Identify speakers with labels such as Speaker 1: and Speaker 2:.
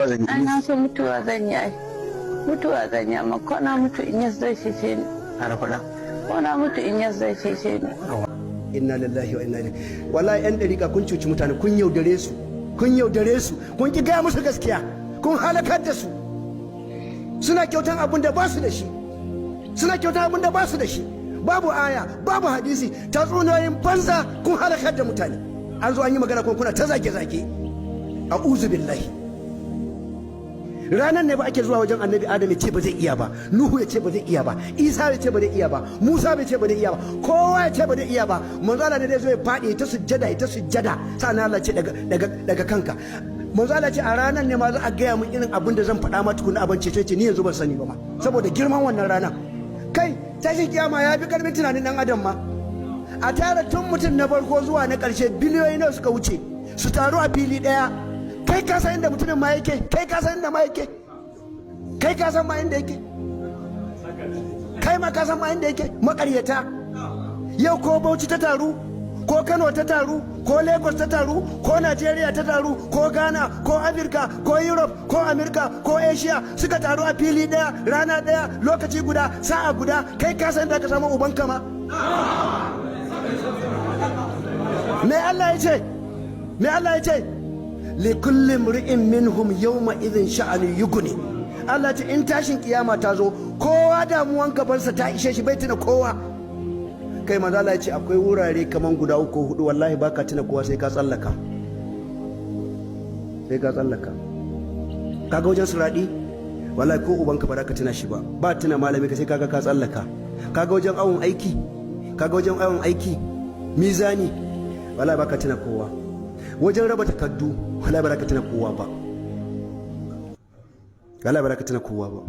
Speaker 1: Ana so mutuwa zan yi ai. Mutuwa zan yi amma ko na mutu in yas zai cece ni.
Speaker 2: Ana faɗa.
Speaker 1: Ko na mutu in yas zai cece ni.
Speaker 3: Inna lillahi wa inna ilaihi. Wallahi yan dariƙa kun cuci mutane, kun yaudare su. Kun yaudare su, kun ki gaya musu gaskiya. Kun halakar da su. Suna kyautan abin da ba su da shi. Suna kyautan abin da ba su da shi. Babu aya, babu hadisi, tatsuniyoyin banza kun halakar da mutane. An zo an yi magana kuma kuna ta zage-zage. A'udhu billahi. Ranar ne ba ake zuwa wajen annabi Adam ya ce ba zai iya ba, Nuhu ya ce ba zai iya ba, Isa ya ce ba zai iya ba, Musa ya ce ba zai iya ba, kowa ya ce ba zai iya ba. Manzo Allah ne zai zo ya faɗi ta sujjada sannan Allah ce daga kanka. Manzo Allah ce a ranar ne ma za a gaya min irin abin da zan faɗa ma tukuna abin ce ni yanzu ban sani ba ma saboda girman wannan rana. Kai tashin kiyama ya fi karfin tunanin dan adam ma. A tara tun mutum na farko zuwa na ƙarshe biliyoyi nawa suka wuce su taru a fili ɗaya. Kai ka san inda mutumin ma yake, kai ka san inda ma yake, kai ka san ma inda yake, kai ma ka san ma inda yake. Makaryata yau ko Bauchi ta taru, ko Kano ta taru, ko Lagos ta taru, ko Najeriya ta taru, ko Ghana, ko Afirka, ko Europe, ko Amerika, ko Asia suka taru a fili daya, rana daya, lokaci guda, sa'a guda. Kai ka san da ka samu ubanka ma. Me Allah ya ce? Me Allah ya ce? likulli mri'in minhum yawma idhin sha'ani yughni. Allah ce in tashin kiyama ta zo kowa damuwan gabansa ta ishe shi bai tuna kowa. Kai manzo Allah ya ce akwai wurare kaman guda 3 ko 4 wallahi baka tuna kowa sai ka tsallaka. Sai ka tsallaka. Kaga wajen suradi wallahi ko ubanka ba za ka tuna shi ba. Ba tuna malami ka sai kaga ka tsallaka. Kaga wajen awon aiki, kaga wajen awon aiki mizani wallahi baka tuna kowa. Wajen raba takaddu wallahi ba za ka tuna kowa ba. Wallahi ba za ka tuna kowa ba.